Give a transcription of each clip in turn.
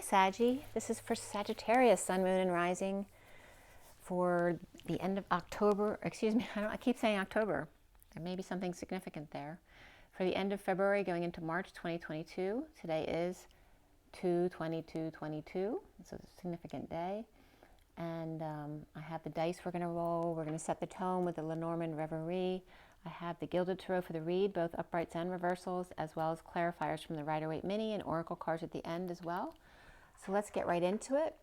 Saggy. This is for Sagittarius, Sun, Moon, and Rising for the end of October. Excuse me, I keep saying October. There may be something significant there. For the end of February going into March 2022. Today is 2/22/22. It's a significant day. And I have the dice we're going to roll. We're going to set the tone with the LENORMAND REVERIE. I have the Gilded Tarot for the read, both uprights and reversals, as well as clarifiers from the Rider-Waite Mini and oracle cards at the end as well. So let's get right into it.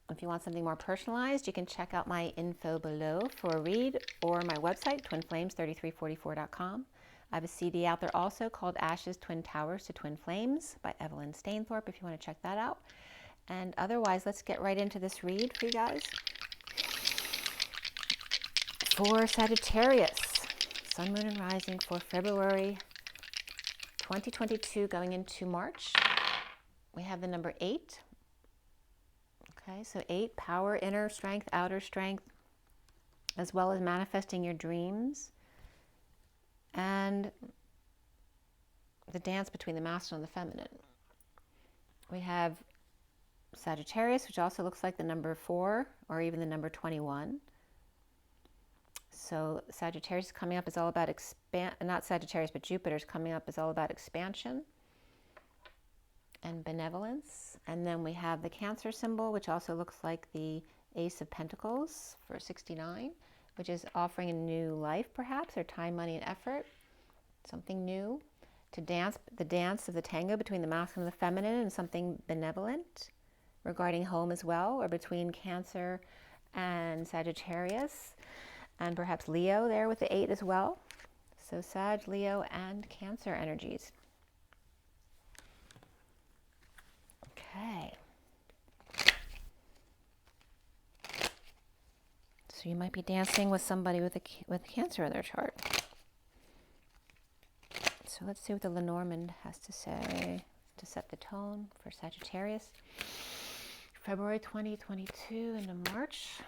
If you want something more personalized, you can check out my info below for a read or my website, twinflames3344.com. I have a CD out there also called Ashes, Twin Towers to Twin Flames by Evelyn Stainthorpe if you want to check that out. And otherwise, let's get right into this read for you guys. For Sagittarius, Sun, Moon, and Rising for February 2022 going into March, we have the number 8. Okay, so 8, power, inner strength, outer strength, as well as manifesting your dreams. And the dance between the masculine and the feminine. We have Sagittarius, which also looks like the number 4 or even the number 21. So Sagittarius coming up is all about not Sagittarius, but Jupiter's coming up is all about expansion and benevolence. And then we have the Cancer symbol, which also looks like the Ace of Pentacles for 69, which is offering a new life perhaps, or time, money, and effort, something new to dance, the dance of the tango between the masculine and the feminine, and something benevolent regarding home as well, or between Cancer and Sagittarius, and perhaps Leo there with the 8 as well. So Sag, Leo, and Cancer energies. Okay. So you might be dancing with somebody with Cancer in their chart. So let's see what the Lenormand has to say to set the tone for Sagittarius. February 2022 into March.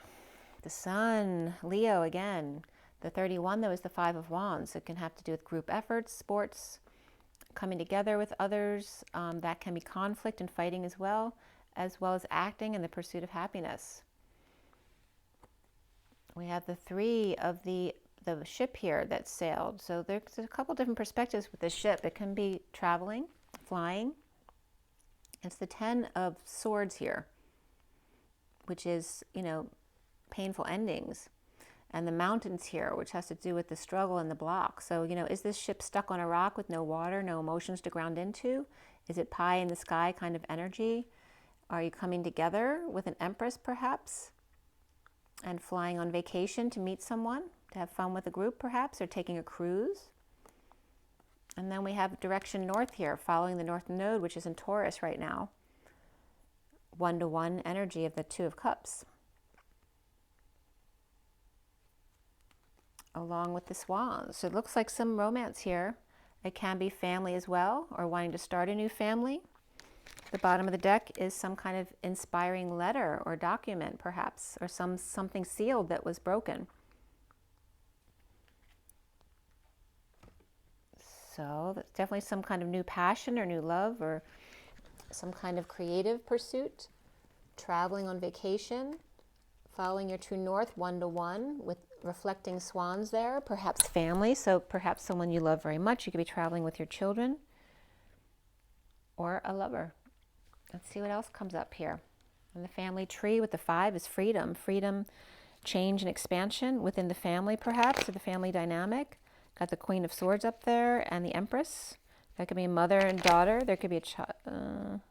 The Sun, Leo again. The 31 though is the 5 of Wands. It can have to do with group efforts, sports, coming together with others. That can be conflict and fighting as well as acting and the pursuit of happiness. We have the 3 of the ship here that sailed. So there's a couple different perspectives with the ship. It can be traveling, flying. It's the 10 of Swords here, which is, you know, painful endings. And the mountains here, which has to do with the struggle and the block. So, you know, is this ship stuck on a rock with no water, no emotions to ground into? Is it pie in the sky kind of energy? Are you coming together with an Empress perhaps? And flying on vacation to meet someone, to have fun with a group perhaps, or taking a cruise. And then we have direction north here, following the North Node, which is in Taurus right now. 1-to-1 energy of the 2 of Cups. Along with the Swans. So it looks like some romance here. It can be family as well, or wanting to start a new family. The bottom of the deck is some kind of inspiring letter or document perhaps, or something sealed that was broken. So that's definitely some kind of new passion or new love, or some kind of creative pursuit. Traveling on vacation, following your true north, 1-to-1 with reflecting swans there, perhaps family. So perhaps someone you love very much. You could be traveling with your children or a lover. Let's see what else comes up here. And the family tree with the 5 is freedom. Freedom, change, and expansion within the family perhaps, or the family dynamic. Got the Queen of Swords up there and the Empress. That could be a mother and daughter. There could be a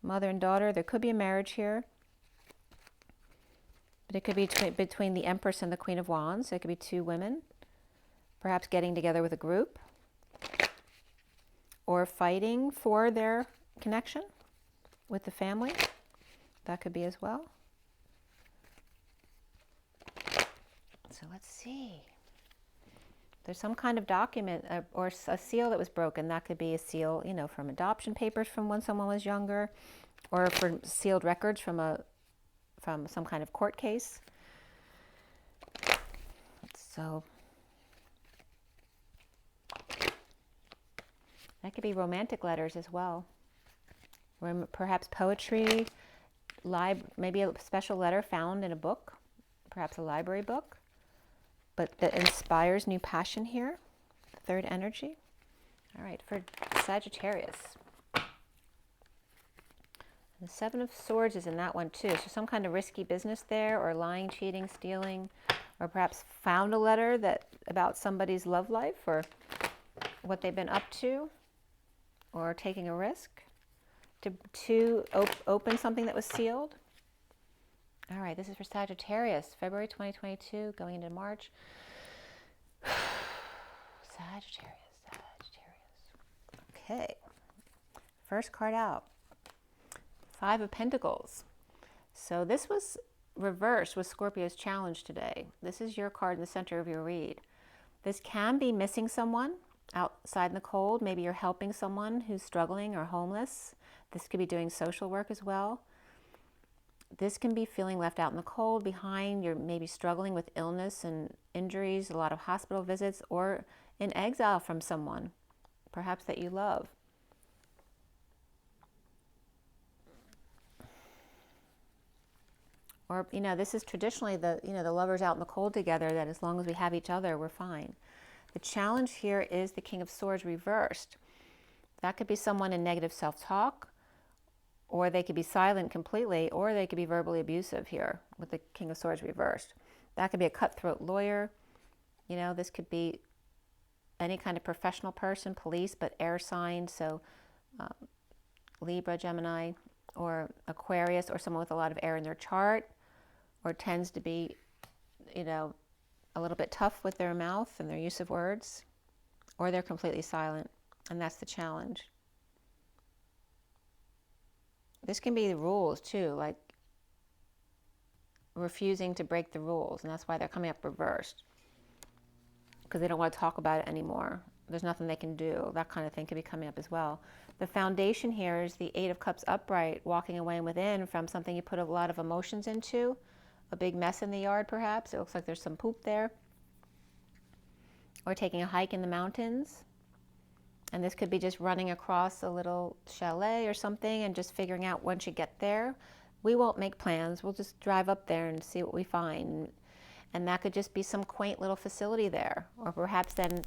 mother and daughter. There could be a marriage here. But it could be between the Empress and the Queen of Wands. It could be 2 women, perhaps getting together with a group, or fighting for their connection with the family. That could be as well. So let's see. There's some kind of document or a seal that was broken. That could be a seal, you know, from adoption papers from when someone was younger, or for sealed records from some kind of court case. So that could be romantic letters as well. perhaps poetry, maybe a special letter found in a book, perhaps a library book, but that inspires new passion here, third energy. All right, for Sagittarius. The Seven of Swords is in that one too. So some kind of risky business there, or lying, cheating, stealing, or perhaps found a letter about somebody's love life or what they've been up to, or taking a risk to open something that was sealed. All right, this is for Sagittarius, February 2022, going into March. Sagittarius. Okay, first card out. Five of Pentacles. So this was reversed with Scorpio's challenge today. This is your card in the center of your read. This can be missing someone outside in the cold. Maybe you're helping someone who's struggling or homeless. This could be doing social work as well. This can be feeling left out in the cold, behind. You're maybe struggling with illness and injuries, a lot of hospital visits, or in exile from someone, perhaps that you love. Or, this is traditionally the lovers out in the cold together, that as long as we have each other, we're fine. The challenge here is the King of Swords reversed. That could be someone in negative self-talk, or they could be silent completely, or they could be verbally abusive here with the King of Swords reversed. That could be a cutthroat lawyer. This could be any kind of professional person, police, but air sign, so Libra, Gemini, or Aquarius, or someone with a lot of air in their chart, or tends to be, a little bit tough with their mouth and their use of words, or they're completely silent, and that's the challenge. This can be the rules too, like refusing to break the rules, and that's why they're coming up reversed, because they don't want to talk about it anymore. There's nothing they can do. That kind of thing could be coming up as well. The foundation here is the Eight of Cups upright, walking away within from something you put a lot of emotions into, a big mess in the yard perhaps. It looks like there's some poop there. Or taking a hike in the mountains. And this could be just running across a little chalet or something and just figuring out once you get there. We won't make plans. We'll just drive up there and see what we find. And that could just be some quaint little facility there. Or perhaps then,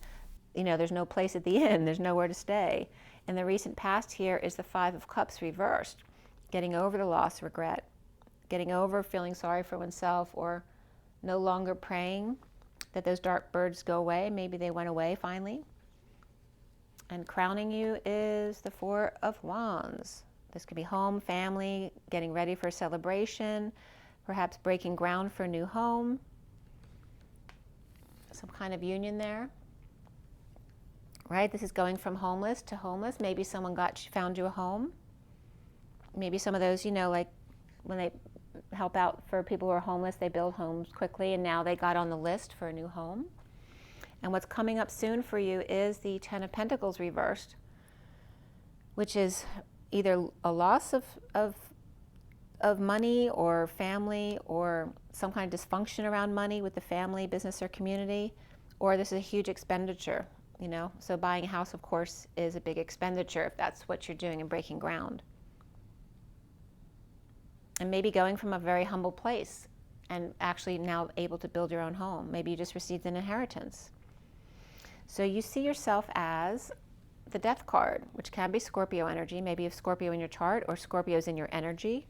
there's no place at the inn. There's nowhere to stay. In the recent past here is the Five of Cups reversed. Getting over the loss, regret. Getting over feeling sorry for oneself, or no longer praying that those dark birds go away. Maybe they went away finally. And crowning you is the Four of Wands. This could be home, family, getting ready for a celebration, perhaps breaking ground for a new home. Some kind of union there. Right? This is going from homeless to homeless. Maybe someone found you a home. Maybe some of those, like when they help out for people who are homeless, they build homes quickly, and now they got on the list for a new home. And what's coming up soon for you is the Ten of Pentacles reversed, which is either a loss of money or family, or some kind of dysfunction around money with the family, business, or community, or this is a huge expenditure, So buying a house, of course, is a big expenditure if that's what you're doing and breaking ground. And maybe going from a very humble place and actually now able to build your own home. Maybe you just received an inheritance. So you see yourself as the Death card, which can be Scorpio energy. Maybe you have Scorpio in your chart, or Scorpio's in your energy.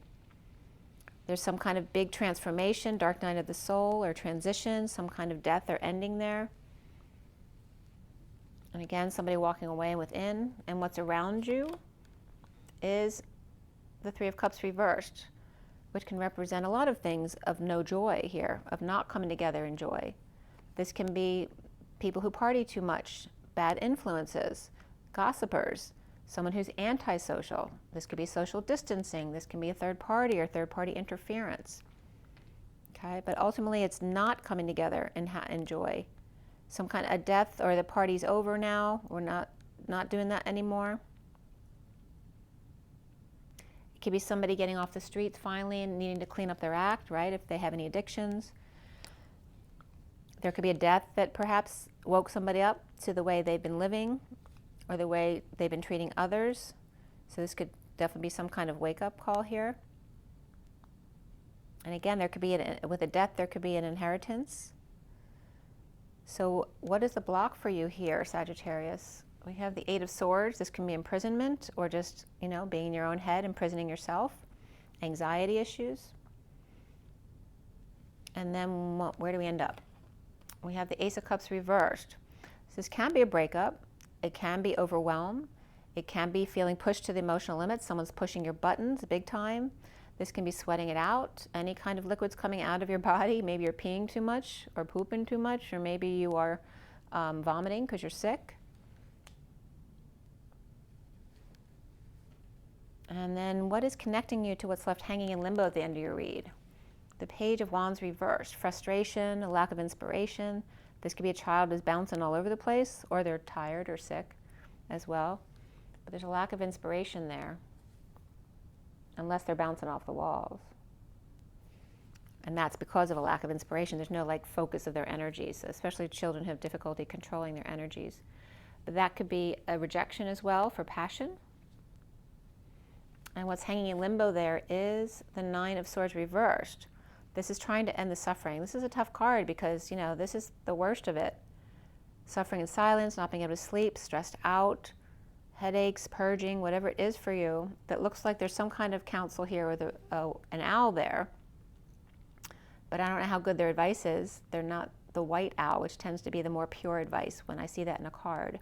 There's some kind of big transformation, dark night of the soul, or transition, some kind of death or ending there. And again, somebody walking away within. And what's around you is the Three of Cups reversed, which can represent a lot of things of no joy here, of not coming together in joy. This can be people who party too much, bad influences, gossipers, someone who's antisocial. This could be social distancing. This can be a third party or third party interference. Okay, but ultimately it's not coming together in joy. Some kind of a death, or the party's over now. We're not doing that anymore. It could be somebody getting off the streets finally and needing to clean up their act, right, if they have any addictions. There could be a death that perhaps woke somebody up to the way they've been living or the way they've been treating others. So this could definitely be some kind of wake-up call here. And again, there could be, with a death, there could be an inheritance. So what is the block for you here, Sagittarius? We have the Eight of Swords. This can be imprisonment or just, you know, being in your own head, imprisoning yourself, anxiety issues. And then where do we end up? We have the Ace of Cups reversed. So this can be a breakup. It can be overwhelmed. It can be feeling pushed to the emotional limits. Someone's pushing your buttons big time. This can be sweating it out. Any kind of liquids coming out of your body. Maybe you're peeing too much or pooping too much, or maybe you are vomiting because you're sick. And then what is connecting you to what's left hanging in limbo at the end of your read? The Page of Wands reversed. Frustration, a lack of inspiration. This could be a child who's bouncing all over the place, or they're tired or sick as well. But there's a lack of inspiration there, unless they're bouncing off the walls. And that's because of a lack of inspiration. There's no like focus of their energies, especially children who have difficulty controlling their energies. But that could be a rejection as well for passion. And what's hanging in limbo there is the Nine of Swords reversed. This is trying to end the suffering. This is a tough card because, you know, this is the worst of it. Suffering in silence, not being able to sleep, stressed out, headaches, purging, whatever it is for you, that looks like there's some kind of counsel here with an owl there. But I don't know how good their advice is. They're not the white owl, which tends to be the more pure advice when I see that in a card.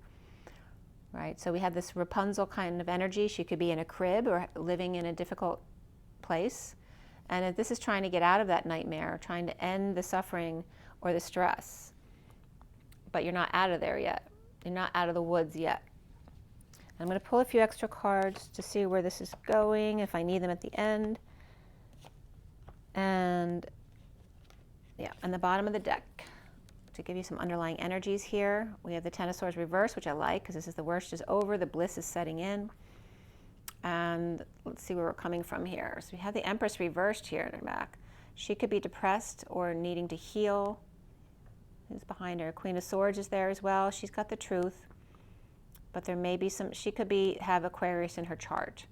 Right, so we have this Rapunzel kind of energy. She could be in a crib or living in a difficult place. And if this is trying to get out of that nightmare, trying to end the suffering or the stress. But you're not out of there yet. You're not out of the woods yet. I'm going to pull a few extra cards to see where this is going, if I need them at the end. And yeah, on the bottom of the deck, to give you some underlying energies here, we have the Ten of Swords reversed, which I like because this is the worst is over, the bliss is setting in. And let's see where we're coming from here. So we have the Empress reversed here in her back. She could be depressed or needing to heal. Who's behind her? Queen of Swords is there as well. She's got the truth. But there may be some, she could have Aquarius in her chart.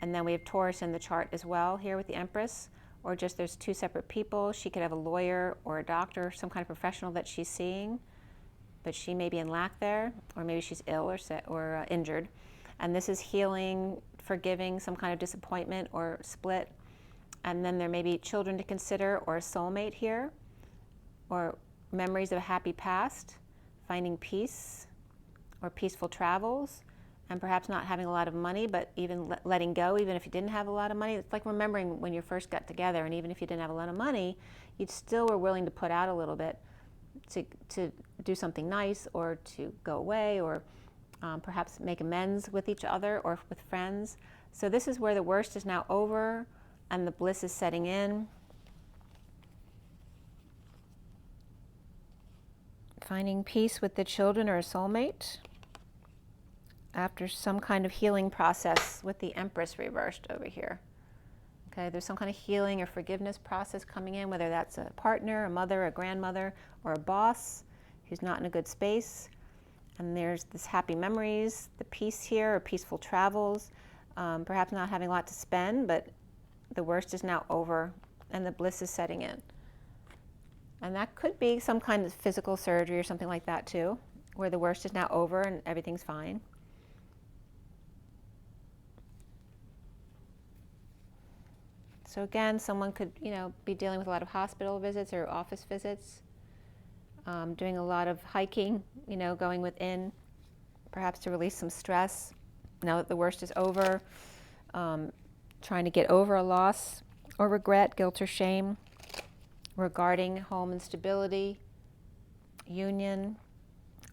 And then we have Taurus in the chart as well here with the Empress. Or just there's two separate people. She could have a lawyer or a doctor, some kind of professional that she's seeing, but she may be in lack there, or maybe she's ill or injured. And this is healing, forgiving some kind of disappointment or split. And then there may be children to consider, or a soulmate here, or memories of a happy past, finding peace, or peaceful travels. And perhaps not having a lot of money, but even letting go, even if you didn't have a lot of money. It's like remembering when you first got together, and even if you didn't have a lot of money, you still were willing to put out a little bit to do something nice, or to go away, or perhaps make amends with each other or with friends. So this is where the worst is now over, and the bliss is setting in. Finding peace with the children or a soulmate, after some kind of healing process with the Empress reversed over here. Okay, there's some kind of healing or forgiveness process coming in, whether that's a partner, a mother, a grandmother, or a boss who's not in a good space. And there's this happy memories, the peace here, or peaceful travels, perhaps not having a lot to spend, but the worst is now over and the bliss is setting in. And that could be some kind of physical surgery or something like that too, where the worst is now over and everything's fine. So again, someone could, you know, be dealing with a lot of hospital visits or office visits, doing a lot of hiking, you know, going within, perhaps to release some stress now that the worst is over, trying to get over a loss or regret, guilt or shame regarding home instability, union,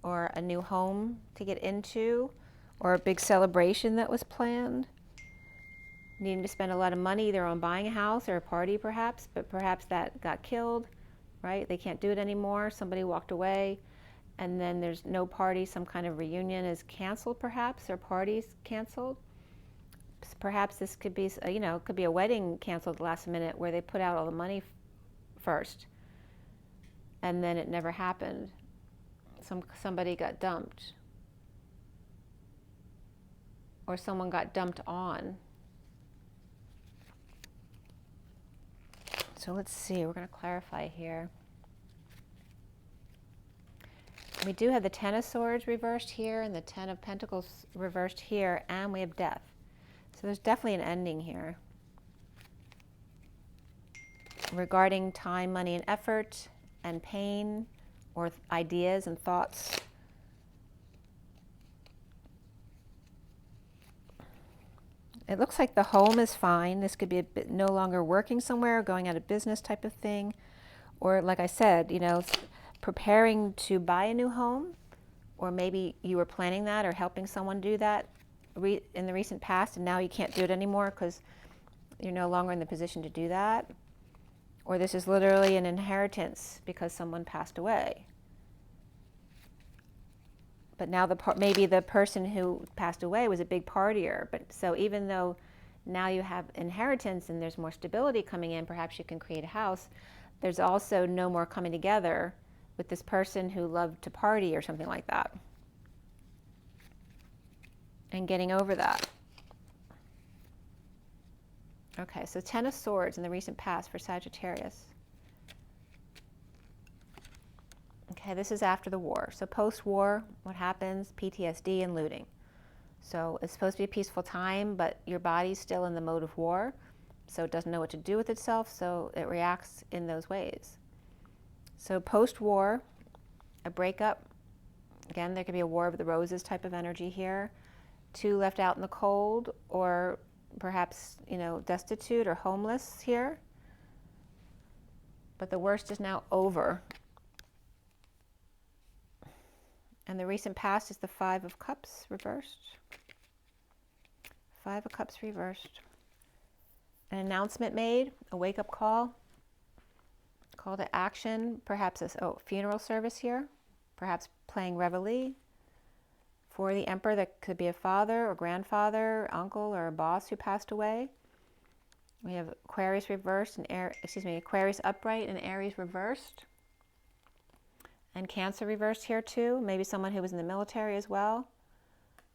or a new home to get into, or a big celebration that was planned. Needing to spend a lot of money either on buying a house or a party perhaps, but perhaps that got killed, right? They can't do it anymore. Somebody walked away, and then there's no party. Some kind of reunion is canceled perhaps, or parties canceled. Perhaps this could be, you know, could be a wedding canceled last minute where they put out all the money first, and then it never happened. Somebody got dumped. or someone got dumped on. So let's see, we're going to clarify here. We do have the Ten of Swords reversed here and the Ten of Pentacles reversed here, and we have Death. So there's definitely an ending here regarding time, money, and effort, and pain, or ideas and thoughts. It looks like the home is fine. This could be a bit no longer working somewhere, going out of business type of thing. Or like I said, you know, preparing to buy a new home, or maybe you were planning that or helping someone do that in the recent past, and now you can't do it anymore because you're no longer in the position to do that. Or this is literally an inheritance because someone passed away. But now maybe the person who passed away was a big partier. But so even though now you have inheritance and there's more stability coming in, perhaps you can create a house, there's also no more coming together with this person who loved to party or something like that. And getting over that. Okay, so Ten of Swords in the recent past for Sagittarius. Okay, this is after the war. So post-war, what happens? PTSD and looting. So it's supposed to be a peaceful time, but your body's still in the mode of war, so it doesn't know what to do with itself, so it reacts in those ways. So post-war, a breakup. Again, there could be a War of the Roses type of energy here. Two left out in the cold, or perhaps, you know, destitute or homeless here. But the worst is now over. And the recent past is the Five of Cups reversed. Five of Cups reversed. An announcement made, a wake-up call to action, perhaps a funeral service here, perhaps playing reveille. For the Emperor, that could be a father or grandfather, uncle, or a boss who passed away. We have Aquarius reversed and Aquarius upright and Aries reversed. And Cancer reversed here too. Maybe someone who was in the military as well.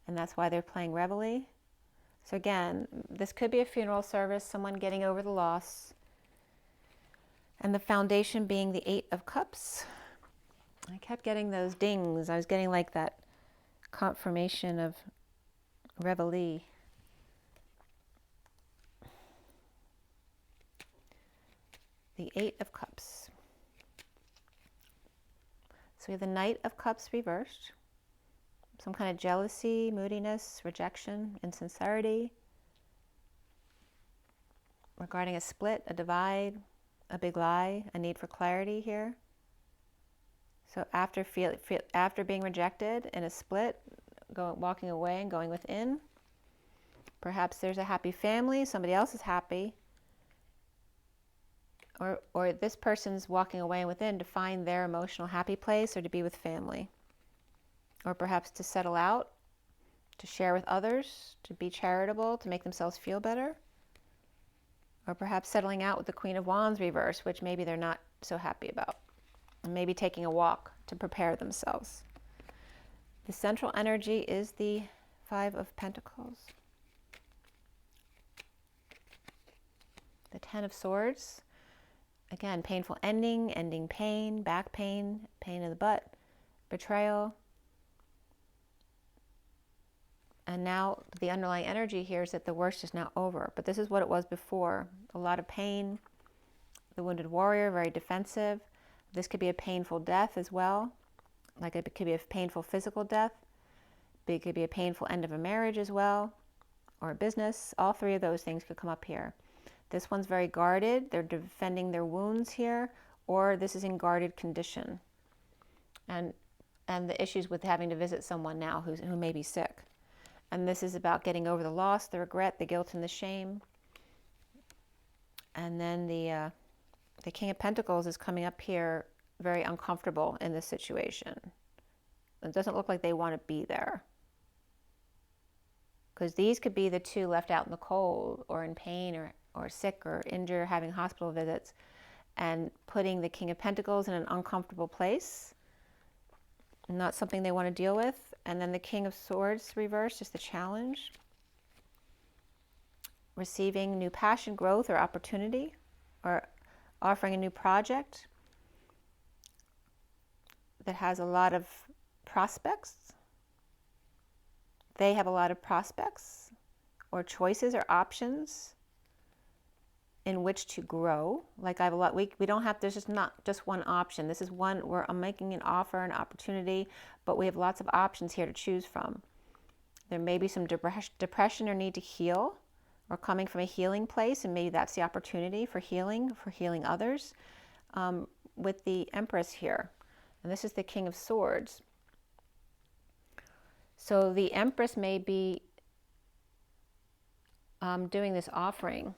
And that's why they're playing reveille. So again, this could be a funeral service, someone getting over the loss. And the foundation being the Eight of Cups. I kept getting those dings. I was getting like that confirmation of reveille. The Eight of Cups. So we have the Knight of Cups reversed. Some kind of jealousy, moodiness, rejection, insincerity. Regarding a split, a divide, a big lie, a need for clarity here. So after being rejected in a split, walking away and going within. Perhaps there's a happy family, somebody else is happy. Or this person's walking away and within to find their emotional happy place or to be with family. Or perhaps to settle out, to share with others, to be charitable, to make themselves feel better. Or perhaps settling out with the Queen of Wands reverse, which maybe they're not so happy about. And maybe taking a walk to prepare themselves. The central energy is the Five of Pentacles. The Ten of Swords. Again, painful ending, ending pain, back pain, pain in the butt, betrayal. And now the underlying energy here is that the worst is now over. But this is what it was before. A lot of pain. The wounded warrior, very defensive. This could be a painful death as well. Like it could be a painful physical death. It could be a painful end of a marriage as well. Or a business. All three of those things could come up here. This one's very guarded. They're defending their wounds here. Or this is in guarded condition. And the issues with having to visit someone now who may be sick. And this is about getting over the loss, the regret, the guilt, and the shame. And then the King of Pentacles is coming up here very uncomfortable in this situation. It doesn't look like they want to be there. Because these could be the two left out in the cold or in pain or sick or injured, having hospital visits, and putting the King of Pentacles in an uncomfortable place. Not something they want to deal with. And then the King of Swords reversed is the challenge. receiving new passion, growth, or opportunity, or offering a new project that has a lot of prospects. They have a lot of prospects or choices or options in which to grow. Like I have a lot, we don't have, there's just not just one option. This is one where I'm making an offer, an opportunity, but we have lots of options here to choose from. There may be some depression or need to heal, or coming from a healing place, and maybe that's the opportunity for healing others, with the Empress here. And this is the King of Swords. So the Empress may be doing this offering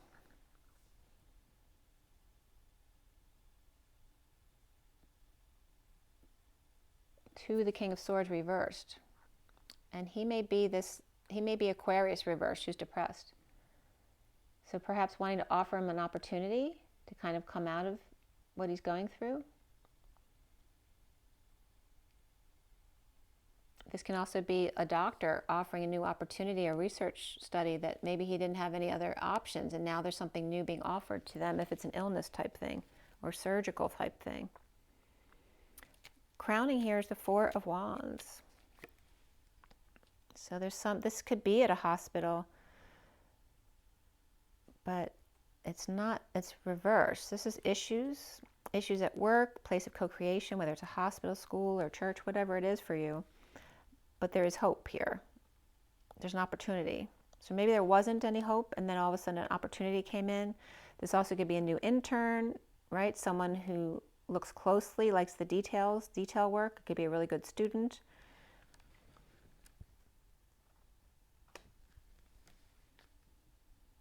to the King of Swords reversed. And he may be Aquarius reversed, who's depressed. So perhaps wanting to offer him an opportunity to kind of come out of what he's going through. This can also be a doctor offering a new opportunity, a research study that maybe he didn't have any other options, and now there's something new being offered to them if it's an illness type thing or surgical type thing. Crowning here is the Four of Wands. So there's this could be at a hospital, but it's not, it's reversed. This is issues at work, place of co-creation, whether it's a hospital, school, or church, whatever it is for you. But there is hope here. There's an opportunity. So maybe there wasn't any hope, and then all of a sudden an opportunity came in. This also could be a new intern, right? Someone who looks closely, likes the details, detail work. It could be a really good student.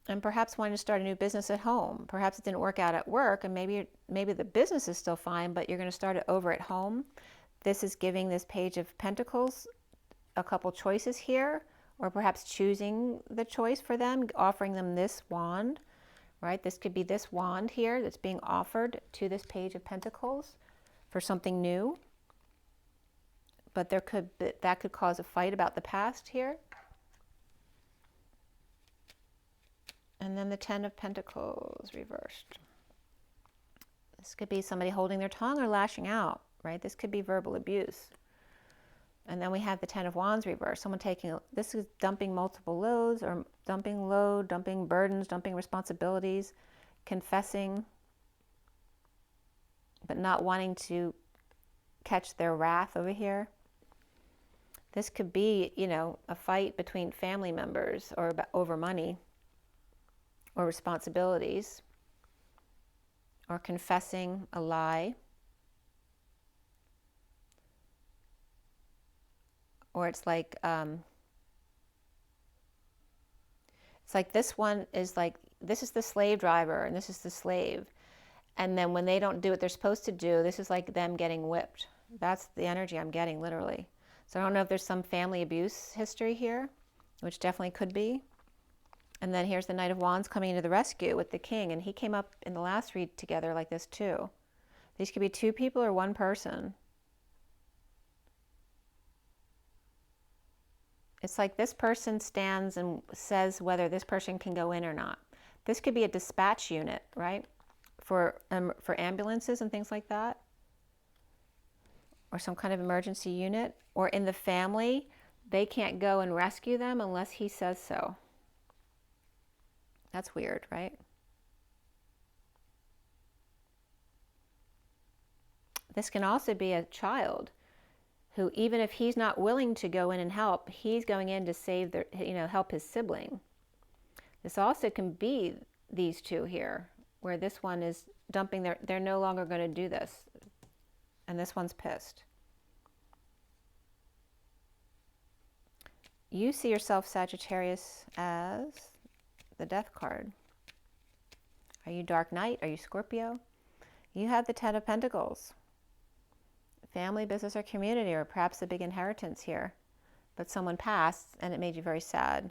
And perhaps wanting to start a new business at home. Perhaps it didn't work out at work, and maybe the business is still fine, but you're going to start it over at home. This is giving this Page of Pentacles a couple choices here, or perhaps choosing the choice for them, offering them this wand, right? This could be this wand here that's being offered to this Page of Pentacles for something new. But that could cause a fight about the past here. And then the Ten of Pentacles reversed. This could be somebody holding their tongue or lashing out, right? This could be verbal abuse. And then we have the Ten of Wands reversed. Someone this is dumping multiple loads, or dumping burdens, dumping responsibilities, confessing, but not wanting to catch their wrath over here. This could be, a fight between family members or over money or responsibilities, or confessing a lie. Or it's like this one is like, this is the slave driver and this is the slave. And then when they don't do what they're supposed to do, this is like them getting whipped. That's the energy I'm getting, literally. So I don't know if there's some family abuse history here, which definitely could be. And then here's the Knight of Wands coming into the rescue with the King. And he came up in the last read together like this too. These could be two people or one person. It's like this person stands and says whether this person can go in or not. This could be a dispatch unit, right? For ambulances and things like that. Or some kind of emergency unit. Or in the family, they can't go and rescue them unless he says so. That's weird, right? This can also be a child who, even if he's not willing to go in and help, he's going in to save help his sibling. This also can be these two here, where this one is dumping they're no longer going to do this, and this one's pissed. You see yourself, Sagittarius, as the Death card. Are you Dark Knight? Are you Scorpio? You have the Ten of Pentacles. Family, business, or community, or perhaps a big inheritance here. But someone passed and it made you very sad.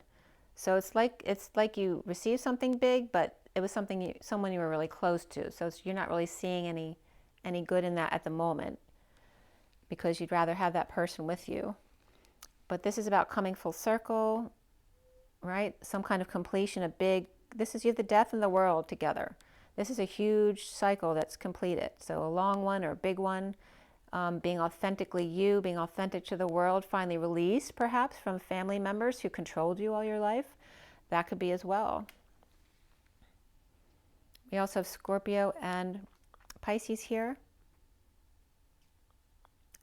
So it's like you received something big, but it was someone you were really close to. So you're not really seeing any good in that at the moment, because you'd rather have that person with you. But this is about coming full circle, right? Some kind of completion, a big you have the death and the world together. This is a huge cycle that's completed. So a long one or a big one, being authentically you, being authentic to the world, finally released perhaps from family members who controlled you all your life. That could be as well. We also have Scorpio and Pisces here.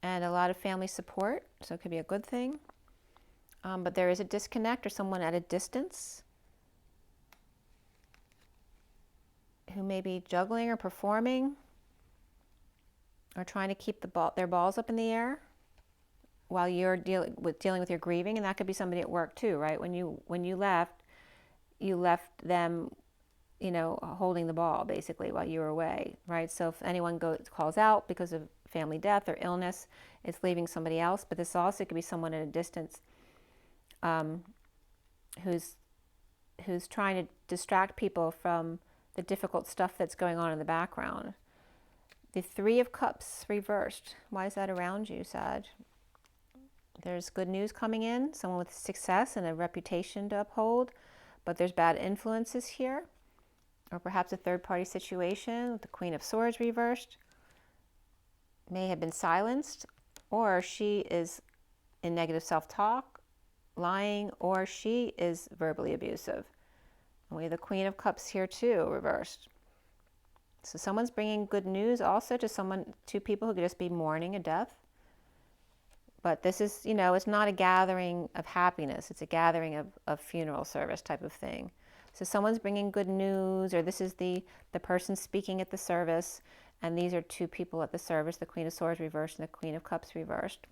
And a lot of family support, so it could be a good thing. But there is a disconnect or someone at a distance who may be juggling or performing or trying to keep their balls up in the air while you're dealing with your grieving. And that could be somebody at work too, right? When you left them, you know, holding the ball basically while you were away, right? So if anyone calls out because of family death or illness, it's leaving somebody else. But this also could be someone at a distance who's trying to distract people from the difficult stuff that's going on in the background. The Three of Cups reversed. Why is that around you, Sag? There's good news coming in, someone with success and a reputation to uphold, but there's bad influences here, or perhaps a third-party situation with the Queen of Swords reversed. May have been silenced, or she is in negative self-talk, lying, or she is verbally abusive. And we have the Queen of Cups here too, reversed. So someone's bringing good news also to people who could just be mourning a death. But this is, you know, it's not a gathering of happiness. It's a gathering of funeral service type of thing. So someone's bringing good news, or this is the person speaking at the service, and these are two people at the service, the Queen of Swords reversed and the Queen of Cups reversed.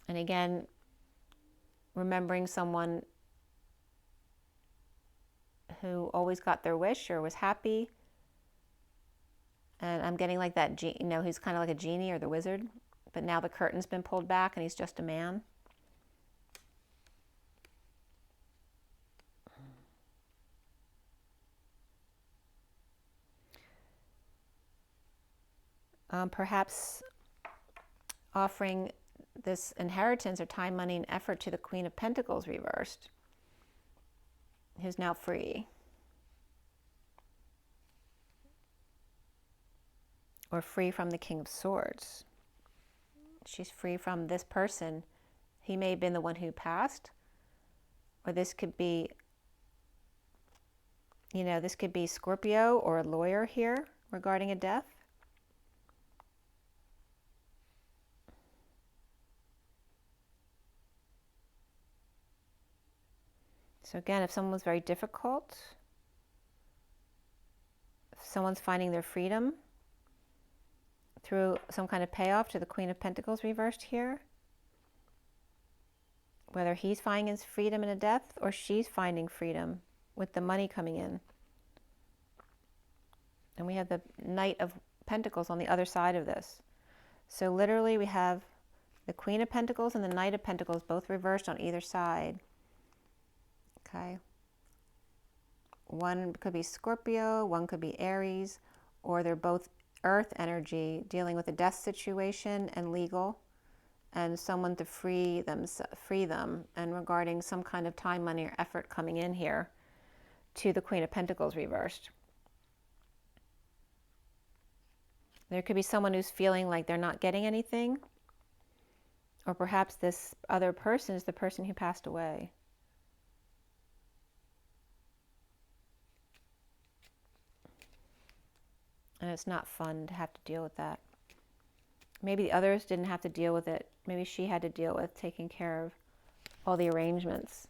And again, remembering someone who always got their wish or was happy. And I'm getting like that, you know, he's kind of like a genie or the wizard, but now the curtain's been pulled back and he's just a man. Perhaps offering this inheritance or time, money, and effort to the Queen of Pentacles reversed, who's now free. Or free from the King of Swords. She's free from this person. He may have been the one who passed, or this could be, you know, this could be Scorpio or a lawyer here regarding a death. So again, if someone was very difficult, if someone's finding their freedom through some kind of payoff to the Queen of Pentacles reversed here, whether he's finding his freedom in a death or she's finding freedom with the money coming in. And we have the Knight of Pentacles on the other side of this. So literally we have the Queen of Pentacles and the Knight of Pentacles both reversed on either side. Okay. One could be Scorpio, one could be Aries, or they're both earth energy dealing with a death situation and legal, and someone to free them, and regarding some kind of time, money, or effort coming in here to the Queen of Pentacles reversed. There could be someone who's feeling like they're not getting anything, or perhaps this other person is the person who passed away. And it's not fun to have to deal with that. Maybe the others didn't have to deal with it. Maybe she had to deal with taking care of all the arrangements.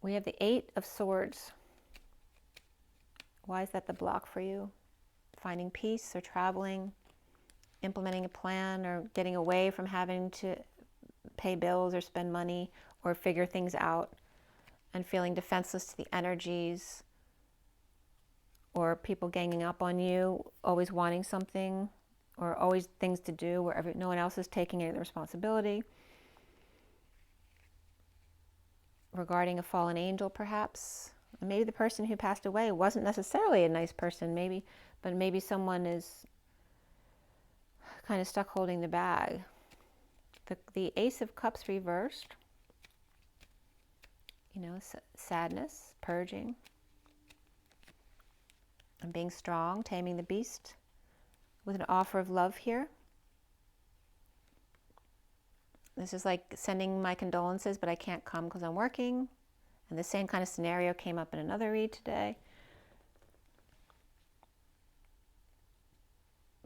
We have the Eight of Swords. Why is that the block for you? Finding peace or traveling, implementing a plan, or getting away from having to pay bills or spend money or figure things out, and feeling defenseless to the energies, or people ganging up on you, always wanting something, or always things to do where no one else is taking any of the responsibility. Regarding a fallen angel, perhaps. And maybe the person who passed away wasn't necessarily a nice person, but maybe someone is kind of stuck holding the bag. The Ace of Cups reversed. you know, sadness, purging, and being strong, taming the beast, with an offer of love here. This is like sending my condolences, but I can't come because I'm working. And the same kind of scenario came up in another read today.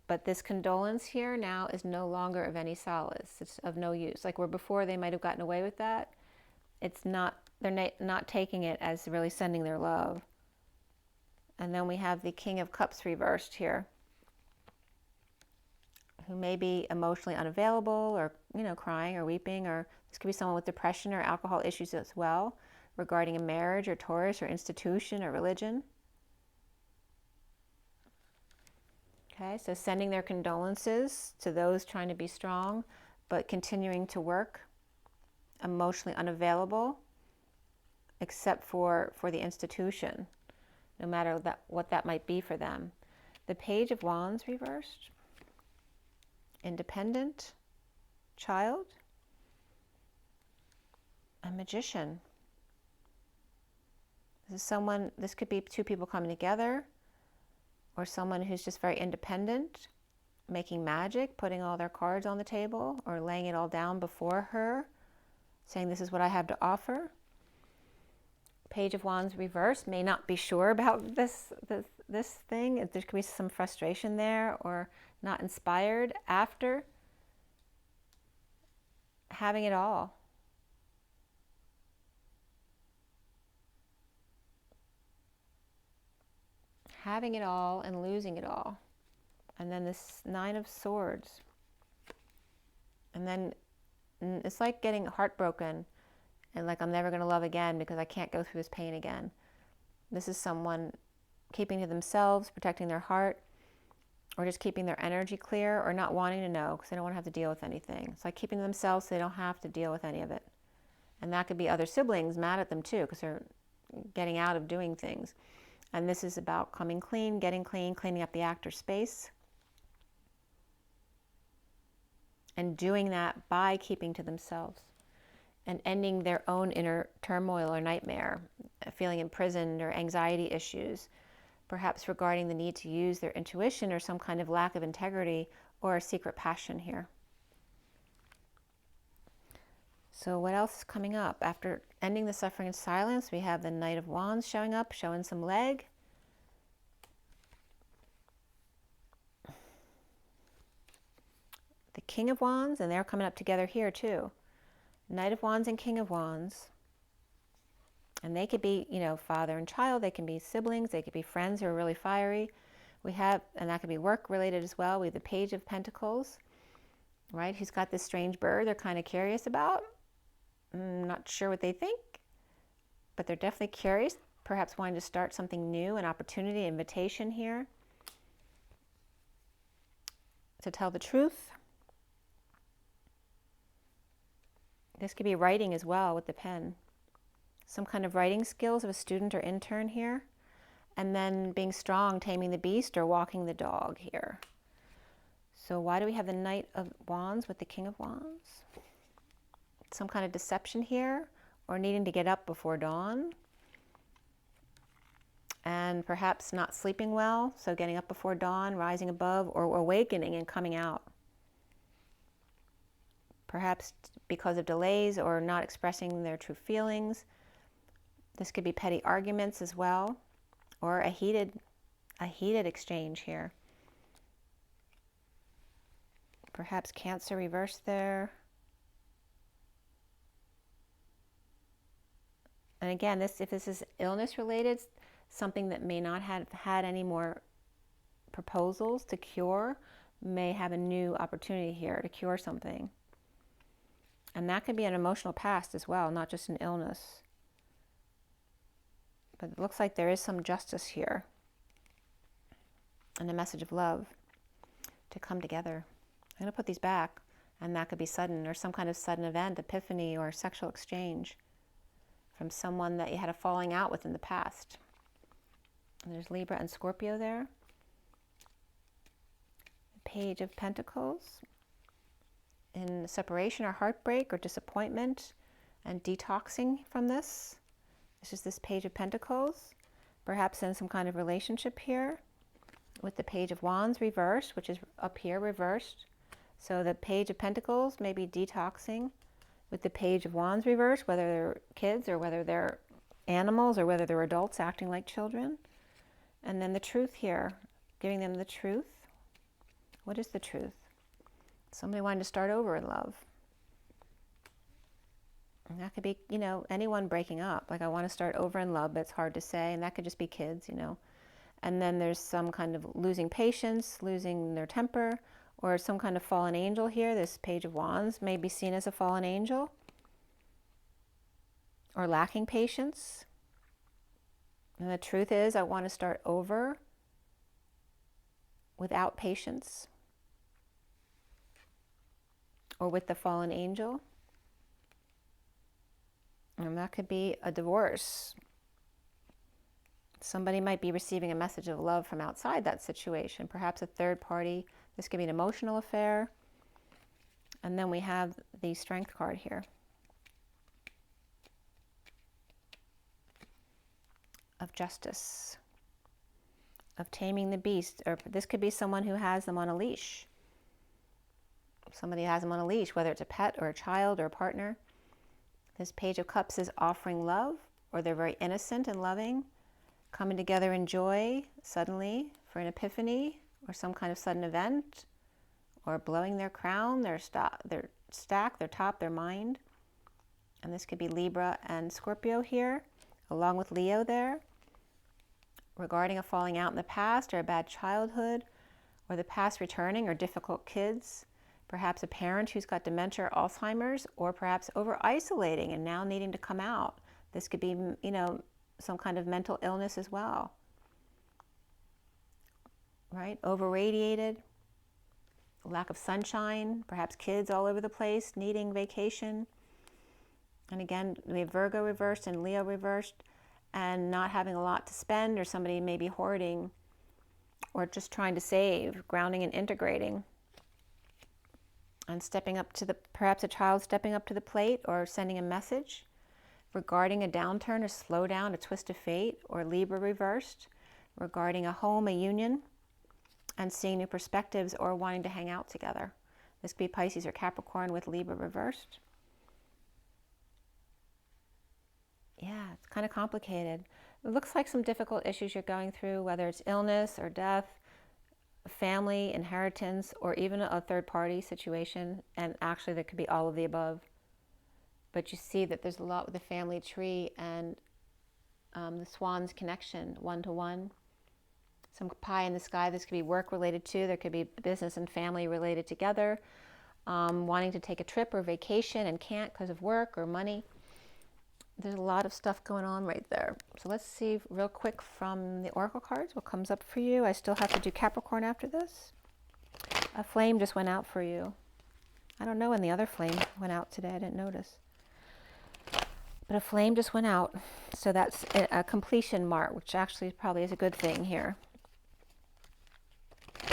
But this condolence here now is no longer of any solace. It's of no use. Like where before they might have gotten away with that, it's not, they're not taking it as really sending their love. And then we have the King of Cups reversed here, who may be emotionally unavailable, or, you know, crying or weeping, or this could be someone with depression or alcohol issues as well, regarding a marriage or Taurus or institution or religion. Okay, so sending their condolences to those trying to be strong, but continuing to work, emotionally unavailable, except for the institution, no matter what that might be for them. The Page of Wands reversed. Independent, child, a magician. This could be two people coming together, or someone who's just very independent, making magic, putting all their cards on the table, or laying it all down before her, saying, this is what I have to offer. Page of Wands reversed, may not be sure about this thing. There could be some frustration there, or not inspired after having it all. Having it all and losing it all. And then this Nine of Swords. And then it's like getting heartbroken and like, I'm never going to love again because I can't go through this pain again. This is someone keeping to themselves, protecting their heart, or just keeping their energy clear, or not wanting to know because they don't want to have to deal with anything. It's like keeping to themselves so they don't have to deal with any of it. And that could be other siblings mad at them too because they're getting out of doing things. And this is about coming clean, getting clean, cleaning up the actor's space. And doing that by keeping to themselves and ending their own inner turmoil or nightmare, feeling imprisoned or anxiety issues, perhaps regarding the need to use their intuition or some kind of lack of integrity or a secret passion here. So what else is coming up? After ending the suffering in silence, we have the Knight of Wands showing up, showing some leg. The King of Wands, and they're coming up together here too. Knight of Wands and King of Wands. And they could be, you know, father and child. They can be siblings. They could be friends who are really fiery. We have, and that could be work related as well. We have the Page of Pentacles, right? Who's got this strange bird they're kind of curious about. Not sure what they think, but they're definitely curious, perhaps wanting to start something new, an opportunity, invitation here to tell the truth. This could be writing as well with the pen. Some kind of writing skills of a student or intern here. And then being strong, taming the beast, or walking the dog here. So why do we have the Knight of Wands with the King of Wands? Some kind of deception here, or needing to get up before dawn. And perhaps not sleeping well, so getting up before dawn, rising above, or awakening and coming out. Perhaps because of delays or not expressing their true feelings. This could be petty arguments as well, or a heated exchange here. Perhaps Cancer reversed there. And again, if this is illness related, something that may not have had any more proposals to cure, may have a new opportunity here to cure something. And that could be an emotional past as well, not just an illness. But it looks like there is some justice here and a message of love to come together. I'm going to put these back, and that could be sudden, or some kind of sudden event, epiphany, or sexual exchange from someone that you had a falling out with in the past. And there's Libra and Scorpio there. The Page of Pentacles. In separation or heartbreak or disappointment and detoxing from this. This is this Page of Pentacles, perhaps in some kind of relationship here, with the Page of Wands reversed, which is up here reversed. So the Page of Pentacles may be detoxing with the Page of Wands reversed, whether they're kids or whether they're animals or whether they're adults acting like children. And then the Truth here, giving them the truth. What is the truth? Somebody wanting to start over in love. And that could be, you know, anyone breaking up. Like, I want to start over in love, but it's hard to say. And that could just be kids, you know. And then there's some kind of losing patience, losing their temper, or some kind of fallen angel here. This Page of Wands may be seen as a fallen angel, or lacking patience. And the truth is, I want to start over without patience, or with the fallen angel. And that could be a divorce. Somebody might be receiving a message of love from outside that situation, perhaps a third party. This could be an emotional affair. And then we have the Strength card here. Of justice, of taming the beast, or this could be someone who has them on a leash. Somebody has them on a leash, whether it's a pet or a child or a partner. This Page of Cups is offering love, or they're very innocent and loving, coming together in joy suddenly for an epiphany or some kind of sudden event, or blowing their crown, their stack, their top, their mind. And this could be Libra and Scorpio here, along with Leo there, regarding a falling out in the past or a bad childhood, or the past returning, or difficult kids. Perhaps a parent who's got dementia or Alzheimer's, or perhaps over-isolating and now needing to come out. This could be, you know, some kind of mental illness as well, right? Over-radiated, lack of sunshine, perhaps kids all over the place needing vacation. And again, we have Virgo reversed and Leo reversed, and not having a lot to spend, or somebody may be hoarding, or just trying to save, grounding and integrating. And stepping up to the, perhaps a child stepping up to the plate, or sending a message regarding a downturn, a slowdown, a twist of fate, or Libra reversed, regarding a home, a union, and seeing new perspectives, or wanting to hang out together. This could be Pisces or Capricorn with Libra reversed. Yeah, it's kind of complicated. It looks like some difficult issues you're going through, whether it's illness or death, family, inheritance, or even a third-party situation. And actually, there could be all of the above. But you see that there's a lot with the family tree and the swan's connection, one-to-one. Some pie in the sky. This could be work-related too. There could be business and family related together. Wanting to take a trip or vacation and can't because of work or money. There's a lot of stuff going on right there. So let's see real quick from the Oracle cards what comes up for you. I still have to do Capricorn after this. A flame just went out for you. I don't know when the other flame went out today. I didn't notice. But a flame just went out. So that's a completion mark, which actually probably is a good thing here.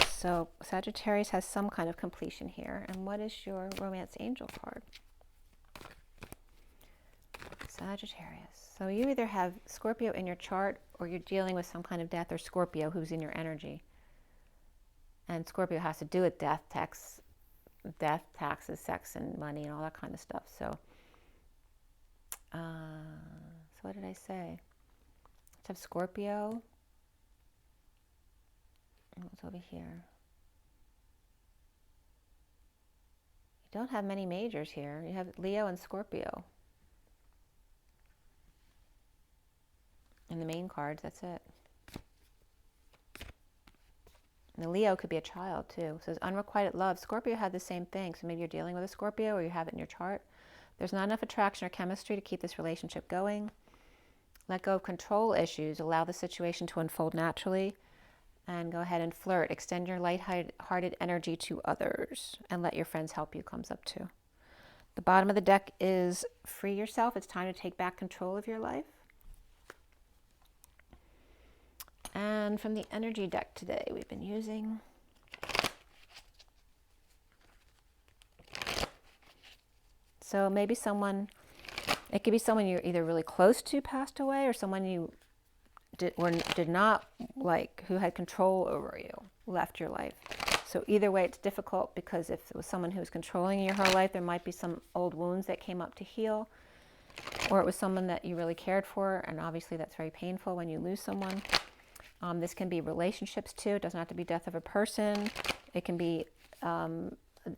So Sagittarius has some kind of completion here. And what is your romance angel card? Sagittarius. So you either have Scorpio in your chart, or you're dealing with some kind of death, or Scorpio who's in your energy. And Scorpio has to do with death, taxes, sex, and money, and all that kind of stuff. So, what did I say? Let's have Scorpio. What's over here? You don't have many majors here. You have Leo and Scorpio. In the main cards, that's it. And the Leo could be a child too. So it's unrequited love. Scorpio had the same thing. So maybe you're dealing with a Scorpio, or you have it in your chart. There's not enough attraction or chemistry to keep this relationship going. Let go of control issues. Allow the situation to unfold naturally. And go ahead and flirt. Extend your light-hearted energy to others. And let your friends help you comes up too. The bottom of the deck is free yourself. It's time to take back control of your life. And from the energy deck today, we've been using so maybe someone It could be someone you're either really close to passed away, or someone you did not like, who had control over you, left your life. So either way, it's difficult, because if it was someone who was controlling your whole life, there might be some old wounds that came up to heal, or it was someone that you really cared for, and obviously that's very painful when you lose someone. This can be relationships too. It doesn't have to be death of a person. It can be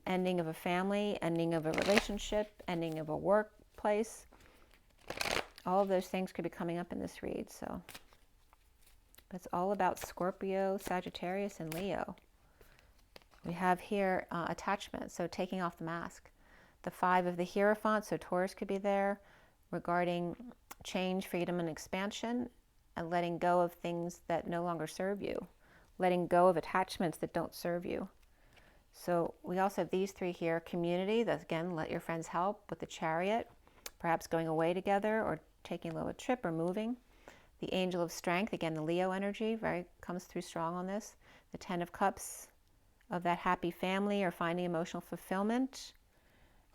ending of a family, ending of a relationship, ending of a workplace. All of those things could be coming up in this read. So it's all about Scorpio, Sagittarius, and Leo. We have here attachment, so taking off the mask. The 5 of the Hierophant, so Taurus could be there, regarding change, freedom, and expansion, and letting go of things that no longer serve you, letting go of attachments that don't serve you. So we also have these 3 here. Community, that's again, let your friends help, with the Chariot, perhaps going away together, or taking a little trip, or moving. The Angel of Strength, again, the Leo energy, very comes through strong on this. The 10 of Cups, of that happy family, or finding emotional fulfillment.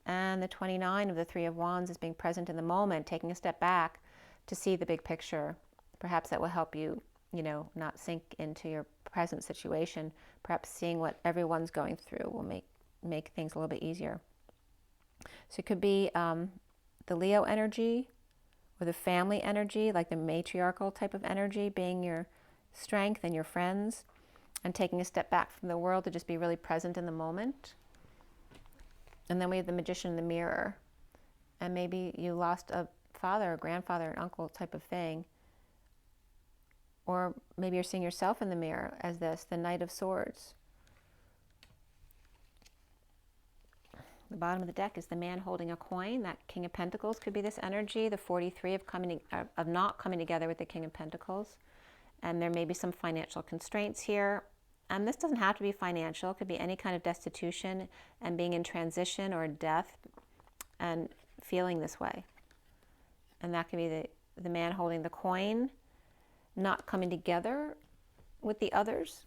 And the 29 of the 3 of Wands is being present in the moment, taking a step back to see the big picture. Perhaps that will help you, not sink into your present situation. Perhaps seeing what everyone's going through will make things a little bit easier. So it could be the Leo energy, or the family energy, like the matriarchal type of energy, being your strength and your friends, and taking a step back from the world to just be really present in the moment. And then we have the Magician in the Mirror. And maybe you lost a father, a grandfather, an uncle type of thing. Or maybe you're seeing yourself in the mirror as this, the Knight of Swords. The bottom of the deck is the man holding a coin. That King of Pentacles could be this energy. The 43 of not coming together with the King of Pentacles. And there may be some financial constraints here. And this doesn't have to be financial. It could be any kind of destitution and being in transition or death and feeling this way. And that could be the man holding the coin, not coming together with the others.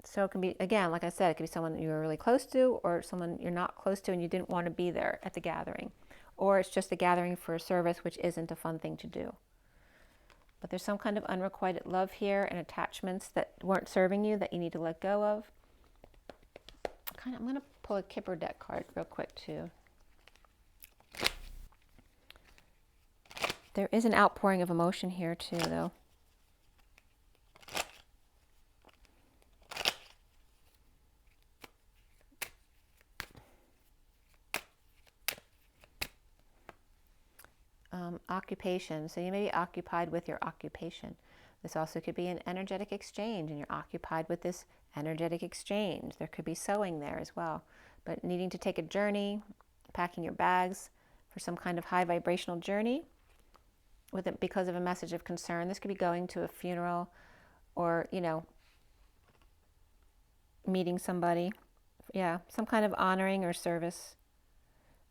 So it can be, again, like I said, it could be someone you were really close to, or someone you're not close to and you didn't want to be there at the gathering. Or it's just a gathering for a service, which isn't a fun thing to do. But there's some kind of unrequited love here, and attachments that weren't serving you that you need to let go of. I'm going to pull a Kipper deck card real quick too. There is an outpouring of emotion here too, though. Occupation. So you may be occupied with your occupation. This also could be an energetic exchange, and you're occupied with this energetic exchange. There could be sewing there as well. But needing to take a journey, packing your bags for some kind of high vibrational journey with it because of a message of concern. This could be going to a funeral, or, meeting somebody. Yeah, some kind of honoring or service.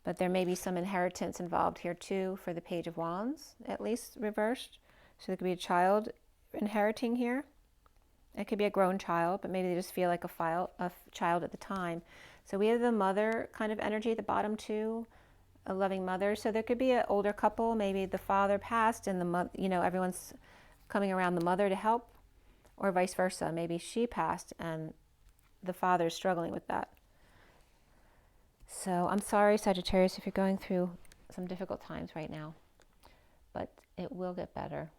But there may be some inheritance involved here too, for the Page of Wands, at least reversed. So there could be a child inheriting here. It could be a grown child, but maybe they just feel like a child at the time. So we have the mother kind of energy at the bottom too, a loving mother. So there could be an older couple, maybe the father passed and everyone's coming around the mother to help, or vice versa. Maybe she passed and the father's struggling with that. So I'm sorry, Sagittarius, if you're going through some difficult times right now, but it will get better.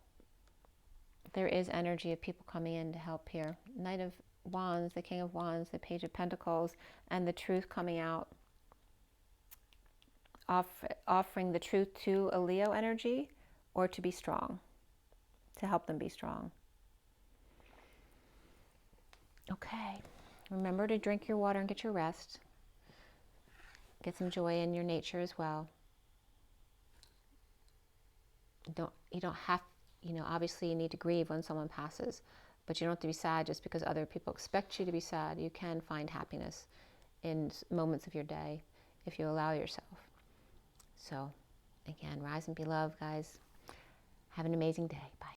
There is energy of people coming in to help here. Knight of Wands, the King of Wands, the Page of Pentacles, and the truth coming out. Offering the truth to a Leo energy, or to be strong, to help them be strong. Okay, remember to drink your water and get your rest. Get some joy in your nature as well. You don't have, obviously you need to grieve when someone passes, but you don't have to be sad just because other people expect you to be sad. You can find happiness in moments of your day if you allow yourself. So, again, rise and be loved, guys. Have an amazing day.